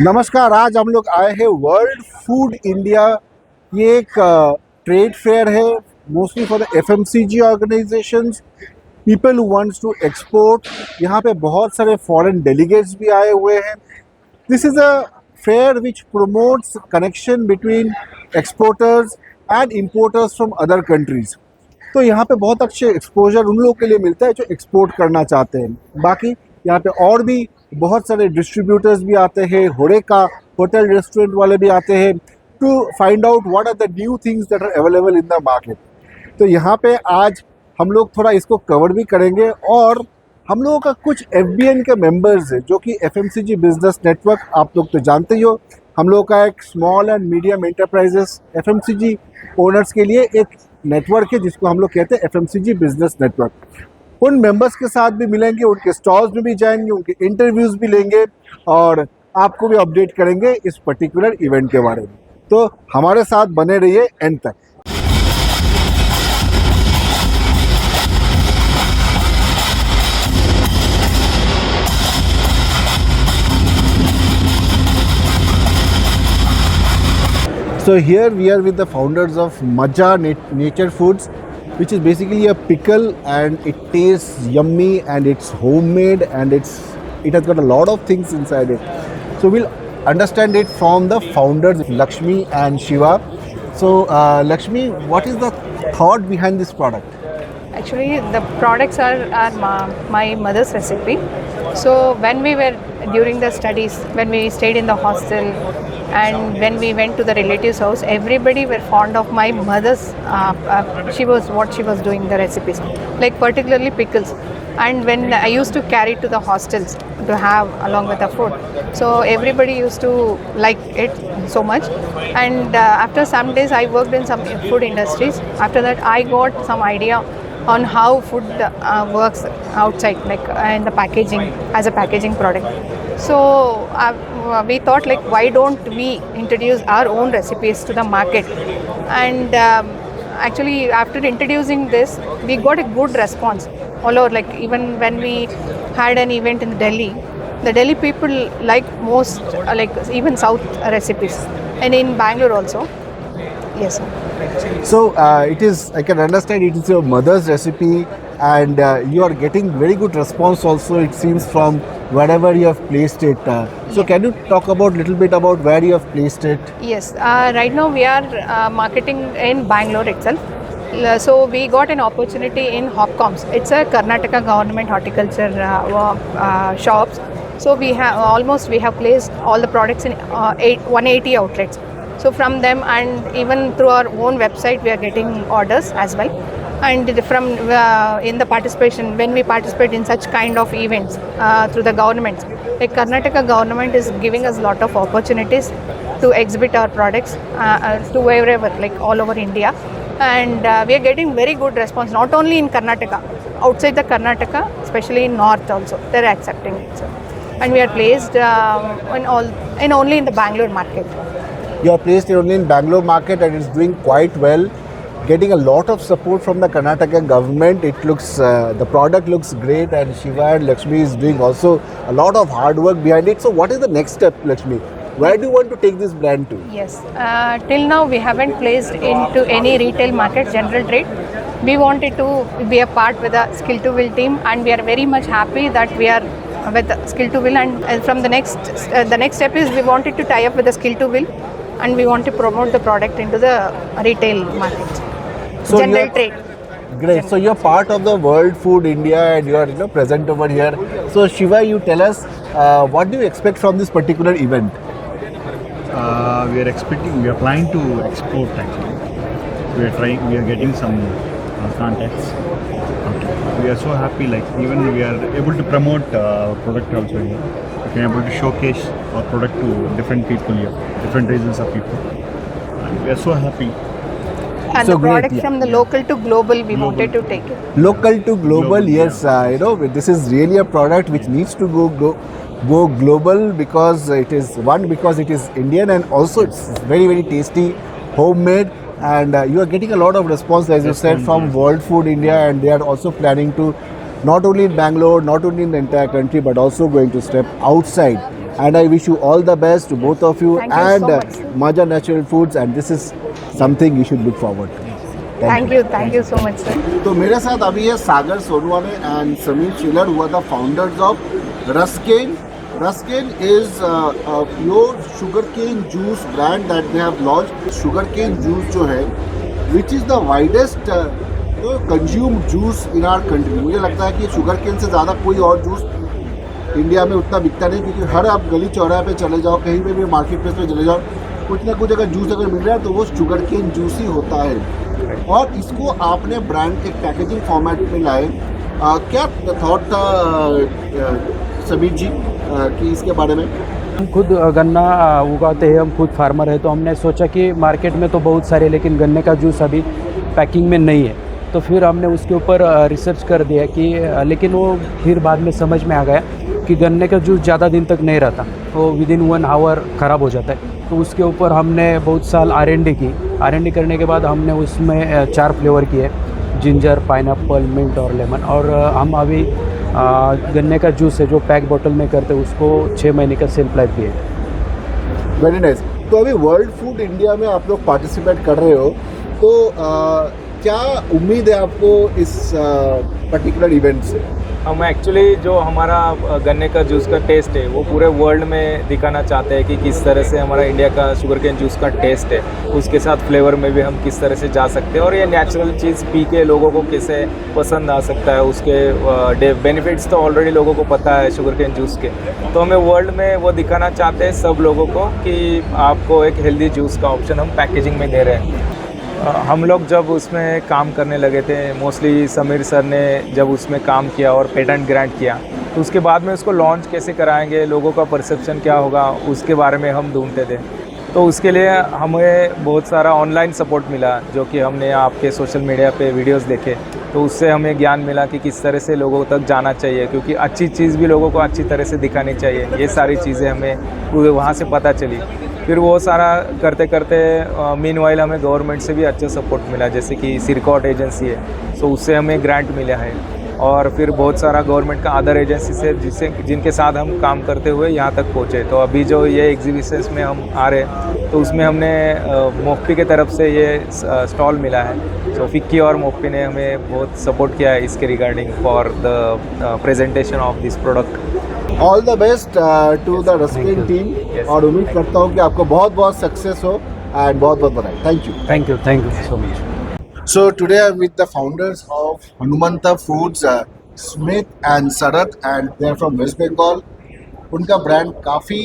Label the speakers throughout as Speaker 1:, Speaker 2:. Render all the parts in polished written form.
Speaker 1: नमस्कार। आज हम लोग आए हैं वर्ल्ड फूड इंडिया। ये एक ट्रेड फेयर है mostly for the FMCG organisations, people who wants to export. यहाँ पे बहुत सारे फॉरेन डेलीगेट्स भी आए हुए हैं। This is a fair which promotes connection between exporters and importers from other countries। तो यहाँ पे बहुत अच्छे एक्सपोजर उन लोगों के लिए मिलता है जो एक्सपोर्ट करना चाहते हैं। बाकी यहाँ पे और भी बहुत सारे डिस्ट्रीब्यूटर्स भी आते हैं, होरेका होटल रेस्टोरेंट वाले भी आते हैं to find out what are the new things that are available in the market. तो यहाँ पे आज हम लोग थोड़ा इसको कवर भी करेंगे और हम लोगों का कुछ एफबीएन के मेंबर्स है जो कि एफएमसीजी बिजनेस नेटवर्क, आप लोग तो जानते ही हो, हम लोग का एक small and medium enterprises FMCG owners के लिए एक नेटवर्क है जिसको हम लोग कहते हैं एफएमसीजी बिजनेस नेटवर्क। उन मेंबर्स के साथ भी मिलेंगे, उनके स्टॉल्स में भी जाएंगे, उनके इंटरव्यूज़ भी लेंगे और आपको भी अपडेट करेंगे इस पर्टिकुलर इवेंट के बारे में। तो हमारे साथ बने रहिए एंड तक। So here we are with the founders of Majja Nature Foods, which is basically a pickle and it tastes yummy and it's homemade and it has got a lot of things inside it. So we'll understand it from the founders Lakshmi and Shiva. So Lakshmi, what is the thought behind this product?
Speaker 2: Actually, the products are my mother's recipe. So when we were during the studies, when we stayed in the hostel, and when we went to the relatives' house, everybody were fond of my mother's. She was doing the recipes, like particularly pickles. And when I used to carry to the hostels to have along with the food, so everybody used to like it so much. And after some days, I worked in some food industries. After that, I got some idea on how food works outside, like in the packaging, as a packaging product. So we thought, like, why don't we introduce our own recipes to the market? And actually, after introducing this, we got a good response all over. Like, even when we had an event in Delhi, the Delhi people like most, like even South recipes, and in Bangalore also. Yes, sir.
Speaker 1: So it is, I can understand it is your mother's recipe and you are getting very good response also, it seems, from wherever you have placed it. So can you talk about little bit about where you have placed it?
Speaker 2: Yes, right now we are marketing in Bangalore itself. So we got an opportunity in Hopcoms. It's a Karnataka government horticulture shops. So we have placed all the products in 180 outlets. So from them, and even through our own website, we are getting orders as well. And from in the participation, when we participate in such kind of events through the governments, like Karnataka government is giving us a lot of opportunities to exhibit our products to wherever, like all over India. And we are getting very good response, not only in Karnataka, outside the Karnataka, especially in North also, they are accepting it. So. And we are placed only in the Bangalore market.
Speaker 1: You are placed only in Bangalore market and it's doing quite well, getting a lot of support from the Karnataka government. It looks, the product looks great and Shiva and Lakshmi is doing also a lot of hard work behind it. So what is the next step, Lakshmi? Where do you want to take this brand to?
Speaker 2: Yes, till now we haven't placed into any retail market, general trade. We wanted to be a part with the Skill to Will team, and we are very much happy that we are with the Skill to Will. And from the next step is we wanted to tie up with the Skill to Will, and we want to promote the product into the retail market,
Speaker 1: So
Speaker 2: general trade.
Speaker 1: Great. So you're part of the World Food India and you're present over here. So Shiva, you tell us what do you expect from this particular event?
Speaker 3: We are planning to export actually. We are getting some contacts. Okay. We are so happy, like even we are able to promote product also here. We can able to showcase our product to different people here, different regions of people. And we are so happy.
Speaker 2: And
Speaker 1: So
Speaker 2: the
Speaker 1: great,
Speaker 2: product
Speaker 1: yeah.
Speaker 2: from the local to global, we wanted to take it.
Speaker 1: Local to global,
Speaker 3: Global,
Speaker 1: yes. This is really a product which needs to go global because it is Indian and also it's very, very tasty, homemade. And you are getting a lot of response, as you said, from World Food India, and they are also planning to not only in Bangalore, not only in the entire country, but also going to step outside and I wish you all the best to both of you.
Speaker 2: Thank you
Speaker 1: and
Speaker 2: so much, sir.
Speaker 1: Maja Natural Foods, and this is something you should look forward to.
Speaker 2: Thank you so much, sir.
Speaker 1: तो मेरे साथ अभी है Sagar Sonawane and Sameer Chiller, who are the founders of Ruskin. Ruskin is a pure sugarcane juice brand that they have launched. Sugarcane juice जो है, which is the widest consumed juice in our country. मुझे लगता है कि sugarcane से ज़्यादा कोई और जूस इंडिया में उतना बिकता नहीं, क्योंकि हर आप गली चौराहे पे चले जाओ, कहीं पे भी मार्केट प्लेस पे चले जाओ, कुछ ना कुछ अगर जूस अगर मिल रहा है तो वो sugarcane जूस ही होता है. और इसको आपने ब्रांड एक पैकेजिंग फॉर्मेट में लाए. क्या थॉट था समीर जी कि इसके बारे में?
Speaker 4: हम खुद गन्ना उगाते हैं, हम खुद फार्मर है, तो हमने सोचा कि मार्केट में तो बहुत सारे, लेकिन गन्ने का जूस अभी पैकिंग में नहीं है. तो फिर हमने उसके ऊपर रिसर्च कर दिया कि लेकिन वो फिर बाद में समझ में आ गया कि गन्ने का जूस ज़्यादा दिन तक नहीं रहता, तो विदिन 1 आवर ख़राब हो जाता है. तो उसके ऊपर हमने बहुत साल R&D की. R&D करने के बाद हमने उसमें 4 फ्लेवर किए, जिंजर, पाइनएप्पल, मिंट और लेमन. और हम अभी गन्ने का जूस है जो पैक बोतल में करते हैं, उसको 6 महीने का सेल्फ लाइफ भी है.
Speaker 1: Very nice. तो अभी वर्ल्ड फूड इंडिया में आप लोग पार्टिसिपेट कर रहे हो, तो क्या उम्मीद है आपको इस पर्टिकुलर इवेंट से?
Speaker 5: हम एक्चुअली जो हमारा गन्ने का जूस का टेस्ट है वो पूरे वर्ल्ड में दिखाना चाहते हैं कि किस तरह से हमारा इंडिया का शुगर केन जूस का टेस्ट है, उसके साथ फ्लेवर में भी हम किस तरह से जा सकते हैं और ये नेचुरल चीज़ पी के लोगों को कैसे पसंद आ सकता है. उसके बेनिफिट्स तो ऑलरेडी लोगों को पता है शुगर केन जूस के, तो हमें वर्ल्ड में वो दिखाना चाहते हैं सब लोगों को कि आपको एक हेल्दी जूस का ऑप्शन हम पैकेजिंग में दे रहे हैं. हम लोग जब उसमें काम करने लगे थे, मोस्टली समीर सर ने जब उसमें काम किया और पेटेंट ग्रांट किया, तो उसके बाद में उसको लॉन्च कैसे कराएंगे, लोगों का परसेप्शन क्या होगा, उसके बारे में हम ढूंढते थे. तो उसके लिए हमें बहुत सारा ऑनलाइन सपोर्ट मिला, जो कि हमने आपके सोशल मीडिया पे वीडियोस देखे, तो उससे हमें ज्ञान मिला कि किस तरह से लोगों तक जाना चाहिए, क्योंकि अच्छी चीज़ भी लोगों को अच्छी तरह से दिखानी चाहिए. ये सारी चीज़ें हमें वहाँ से पता चली. फिर वो सारा करते करते मीनवाइल हमें गवर्नमेंट से भी अच्छा सपोर्ट मिला, जैसे कि सिरकॉट एजेंसी है, तो उससे हमें ग्रांट मिला है. और फिर बहुत सारा गवर्नमेंट का अदर एजेंसी से जिनके साथ हम काम करते हुए यहाँ तक पहुँचे. तो अभी जो ये एग्जीबिशंस में हम आ रहे हैं, तो उसमें हमने मोफ्पी के तरफ से ये स्टॉल मिला है. तो फिक्की और मोफ्पी ने हमें बहुत सपोर्ट किया है इसके regarding for the presentation of this product.
Speaker 1: All the best to the Ruskin team, और उम्मीद करता हूँ कि आपको बहुत बहुत सक्सेस हो एंड बहुत बहुत बधाई. Thank you.
Speaker 4: Thank you so much.
Speaker 1: So today I'm with the founders of Hanumanta Foods, Smith and Sarat, and they are from West Bengal. उनका ब्रांड काफ़ी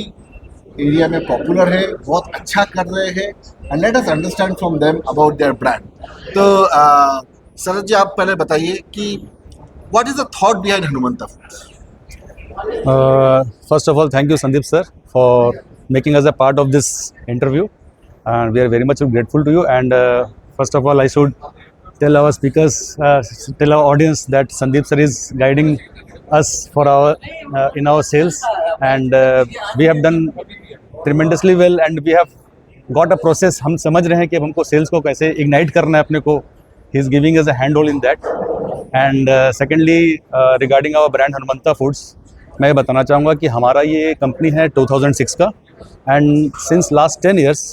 Speaker 1: एरिया में पॉपुलर है, बहुत अच्छा कर रहे हैं, and let us understand from them about their brand. तो सरत जी, आप पहले बताइए कि what is the thought behind Hanumanta Foods?
Speaker 6: First of all, thank you, Sandeep sir, for making us a part of this interview, and we are very much grateful to you. And first of all, I should tell our speakers, tell our audience that Sandeep sir is guiding us for our in our sales, and we have done tremendously well, and we have got a process. हम समझ रहे हैं कि अब हमको sales को कैसे ignite करना है अपने को. He is giving us a handhold in that. And secondly, regarding our brand Hanumanta Foods, मैं बताना चाहूँगा कि हमारा ये कंपनी है 2006 का, and since last 10 years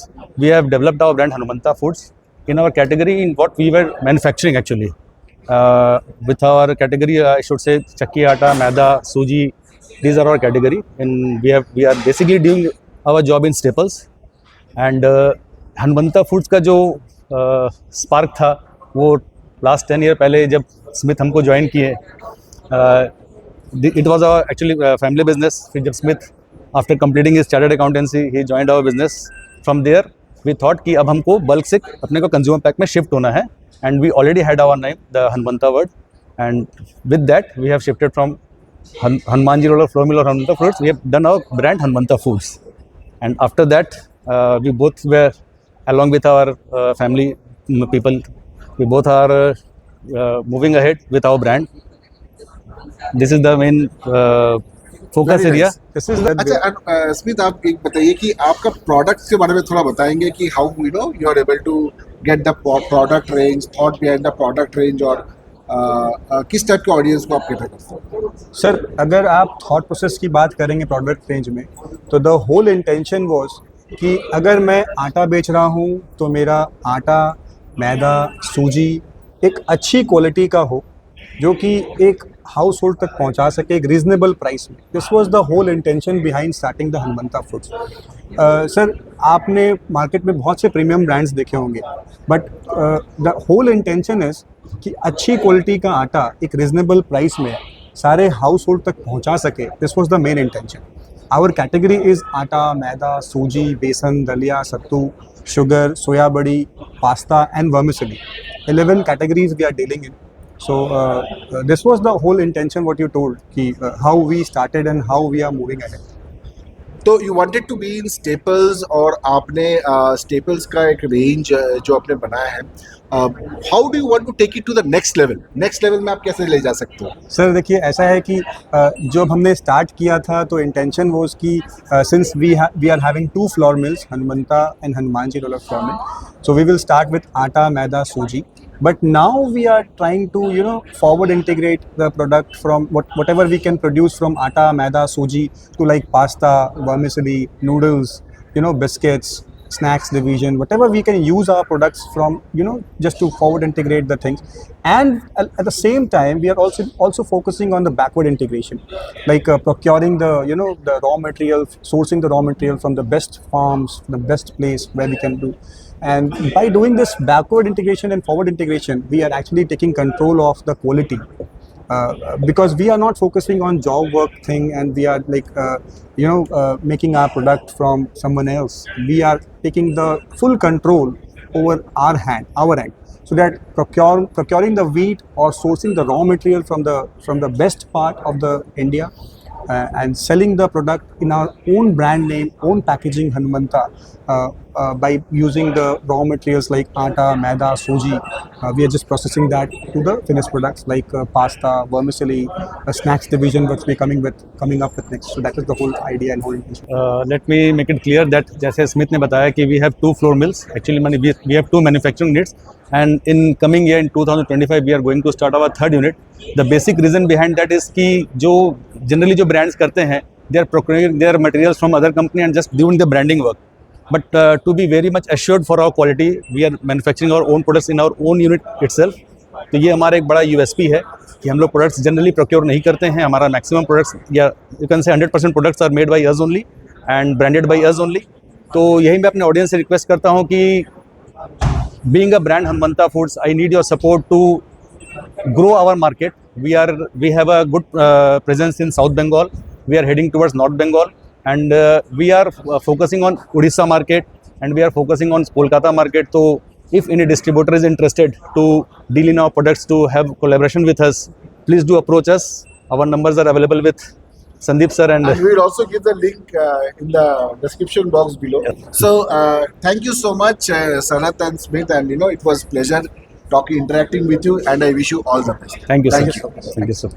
Speaker 6: we have developed our brand Hanumanta foods in our category in what we were manufacturing actually. With our category, I should say chakki atta, maida, suji, these are our category, and we are basically doing our job in staples. And Hanumanta foods का जो spark था वो last 10 year पहले जब Smith हमको join किए, it was our actually family business. फिर जब Smith after completing his chartered accountancy he joined our business. From there we thought कि अब हमको बल्क से अपने को कंज्यूमर पैक में शिफ्ट होना है, and we already had our name the Hanumanta word, and with that we have shifted from Hanuman ji roller flour mill और Hanumanta fruits, we have done our brand Hanumanta foods. And after that we both were along with our family people, we both are moving ahead with our brand. This is the main focus area.
Speaker 1: अच्छा, Smith आप एक बताइए कि आपका products के बारे में थोड़ा बताएंगे कि how you are able to get the product range, thought behind the product range, और किस टाइप के ऑडियंस को आप कैटर करते हो?
Speaker 7: सर अगर आप थॉट प्रोसेस की बात करेंगे प्रोडक्ट रेंज में, तो द होल इंटेंशन वाज कि अगर मैं आटा बेच रहा हूँ तो मेरा आटा, मैदा, सूजी एक अच्छी क्वालिटी का हो जो कि एक हाउस होल्ड तक पहुंचा सके एक रीजनेबल प्राइस में. This was the whole intention behind starting the Hanumanta foods. Sir आपने मार्केट में बहुत से प्रीमियम ब्रांड्स देखे होंगे, but the whole intention is कि अच्छी क्वालिटी का आटा एक रीजनेबल प्राइस में सारे हाउस होल्ड तक पहुंचा सके. This was the main intention. Our category is atta, maida, suji, besan, daliya, sattu, sugar, soya badi, pasta and vermicelli. 11 categories we are dealing in. So this was the whole intention what you told कि how we started and how we are moving ahead.
Speaker 1: तो you wanted to be in staples और आपने staples का एक range जो आपने बनाया है, how do you want to take it to the next level में आप कैसे ले जा सकते हो?
Speaker 7: सर देखिए ऐसा है कि जब हमने स्टार्ट किया था तो इंटेंशन वो कि since we are having 2 flour mills, Hanumanta and Hanuman ji roller flour mill, so we will start with atta, maida, सूजी. But now we are trying to, forward integrate the product from whatever we can produce from atta, maida, suji to like pasta, vermicelli, noodles, biscuits, snacks division, whatever we can use our products from, just to forward integrate the things. And at the same time, we are also focusing on the backward integration, like procuring the, the raw material, sourcing the raw material from the best farms, the best place where we can do. And by doing this backward integration and forward integration, we are actually taking control of the quality. Because we are not focusing on job work thing and we are like, making our product from someone else. We are taking the full control over our end. So that procuring the wheat or sourcing the raw material from the best part of the India, and selling the product in our own brand name, own packaging, Hanumanta, by using the raw materials like atta, maida, suji. We are just processing that to the finished products like pasta, vermicelli, snacks division, which we coming up with next. So that is the whole idea and whole intention.
Speaker 6: Let me make it clear that जैसे Smith ने बताया कि we have 2 floor mills. Actually, we have 2 manufacturing units, and in coming year in 2025 we are going to start our 3rd unit. The basic reason behind that is कि जो generally जो brands करते हैं, they are procuring their materials from other company and just doing the branding work. But to be very much assured for our quality, we are manufacturing our own products in our own unit itself. तो ये हमारा एक बड़ा USP है कि हम लोग products generally procure नहीं करते हैं. हमारा मैक्सिमम प्रोडक्ट्स या you can say 100% products are made by us only and branded by us only. तो यही मैं अपने ऑडियंस से रिक्वेस्ट करता हूँ कि being a brand Hanumanta foods, I need your support to grow our market. We have a good presence in South Bengal. We are heading towards North Bengal, and we are focusing on Odisha market, and we are focusing on Kolkata market. So if any distributor is interested to deal in our products, to have collaboration with us, please do approach us. Our numbers are available with Sandeep sir, and
Speaker 1: we will also give the link in the description box below. So thank you so much, Sanat and Smith, and it was pleasure interacting with you, and I wish you all the best.
Speaker 6: thank you, sir.
Speaker 1: so much.
Speaker 6: Thank you, sir.